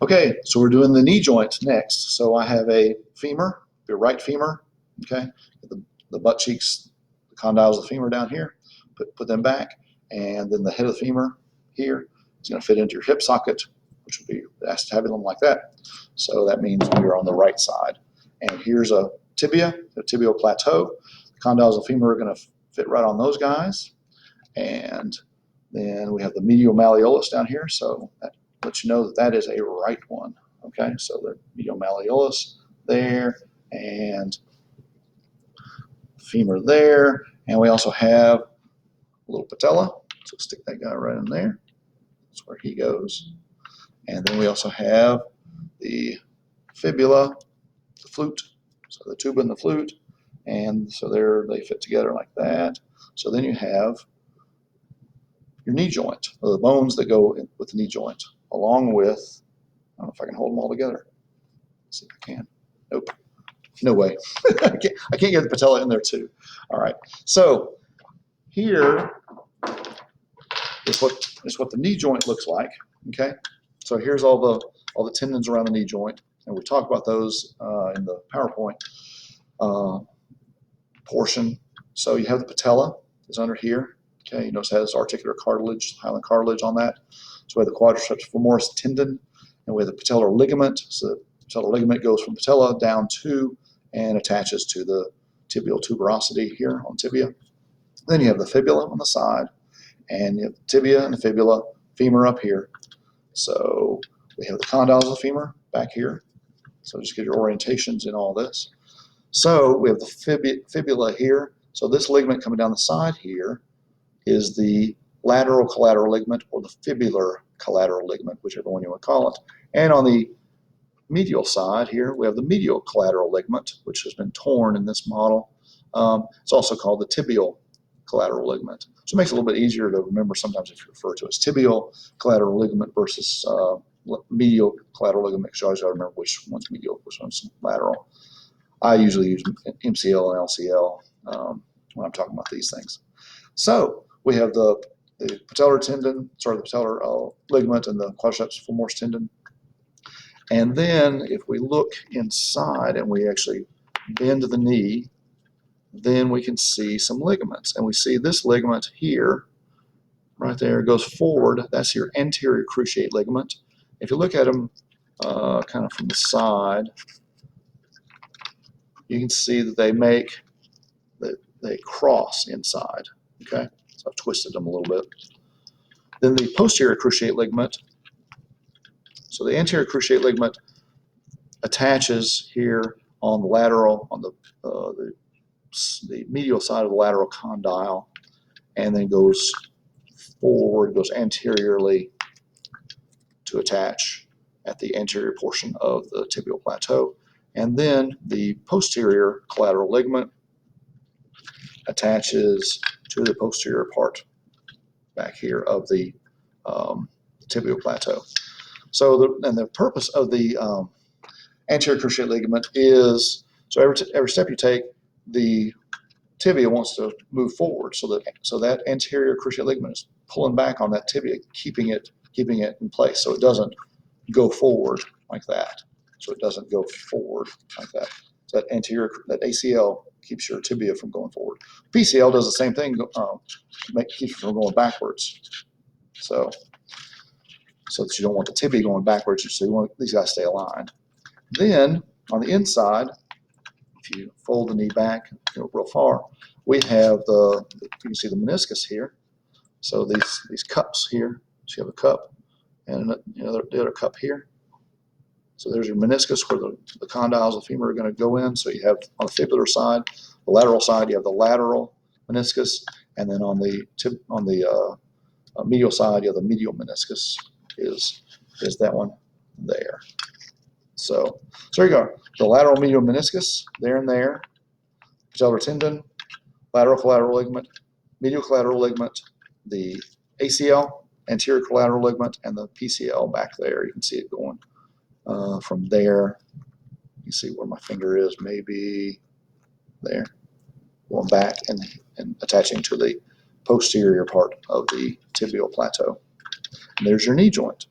Okay, so we're doing the knee joint next. So I have a femur, your right femur, okay, the butt cheeks, the condyles of the femur down here, put them back, and then the head of the femur here is going to fit into your hip socket, which would be acetabulum like that. So that means we are on the right side. And here's a tibia, the tibial plateau. The condyles of the femur are going to fit right on those guys. And then we have the medial malleolus down here, so that lets you know that that is a right one. Okay, so the medial malleolus there, and femur there, and we also have a little patella, so stick that guy right in there. That's where he goes. And then we also have the fibula, the flute, so the tuba and the flute, and so there they fit together like that. So then you have your knee joint, the bones that go with the knee joint, along with, I don't know if I can hold them all together. Let's see if I can. Nope. No way. I can't get the patella in there too. All right. So here is what the knee joint looks like. Okay. So here's all the tendons around the knee joint, and we talked about those in the PowerPoint portion. So you have the patella is under here. Okay, you notice it has articular cartilage, hyaline cartilage on that. So we have the quadriceps femoris tendon, and we have the patellar ligament. So the patellar ligament goes from patella down to and attaches to the tibial tuberosity here on tibia. Then you have the fibula on the side, and you have the tibia and the fibula, femur up here. So we have the condyles of the femur back here. So just get your orientations in all this. So we have the fibula here. So this ligament coming down the side here is the lateral collateral ligament, or the fibular collateral ligament, whichever one you want to call it. And on the medial side here, we have the medial collateral ligament, which has been torn in this model. It's also called the tibial collateral ligament. So it makes it a little bit easier to remember sometimes if you refer to it as tibial collateral ligament versus medial collateral ligament, because you always got to remember which one's medial, which one's lateral. I usually use MCL and LCL when I'm talking about these things. So we have the patellar tendon, sorry, the patellar ligament and the quadriceps femoris tendon. And then if we look inside and we actually bend the knee, then we can see some ligaments. And we see this ligament here, right there, goes forward. That's your anterior cruciate ligament. If you look at them kind of from the side, you can see that they cross inside. Okay, so I've twisted them a little bit. Then the posterior cruciate ligament. So the anterior cruciate ligament attaches here on the lateral, on the medial side of the lateral condyle, and then goes forward, goes anteriorly to attach at the anterior portion of the tibial plateau. And then the posterior collateral ligament attaches to the posterior part back here of the tibial plateau. So the purpose of the anterior cruciate ligament is, so every step you take, the tibia wants to move forward, so that anterior cruciate ligament is pulling back on that tibia, keeping it in place, so it doesn't go forward like that. So it doesn't go forward like that. So that ACL keeps your tibia from going forward. PCL does the same thing, keeps it from going backwards. So that you don't want the tibia going backwards, so you want these guys to stay aligned. Then on the inside, if you fold the knee back real far, we have you can see the meniscus here. So these cups here. So you have a cup and the other cup here. So there's your meniscus where the condyles of the femur are going to go in. So you have on the fibular side, the lateral side, you have the lateral meniscus, and then on the medial side, you have the medial meniscus. Is that one there? So there you go. The lateral medial meniscus there and there, patellar tendon, lateral collateral ligament, medial collateral ligament, the ACL, anterior collateral ligament, and the PCL back there. You can see it going from there. You can see where my finger is, maybe there, going back and attaching to the posterior part of the tibial plateau. And there's your knee joint.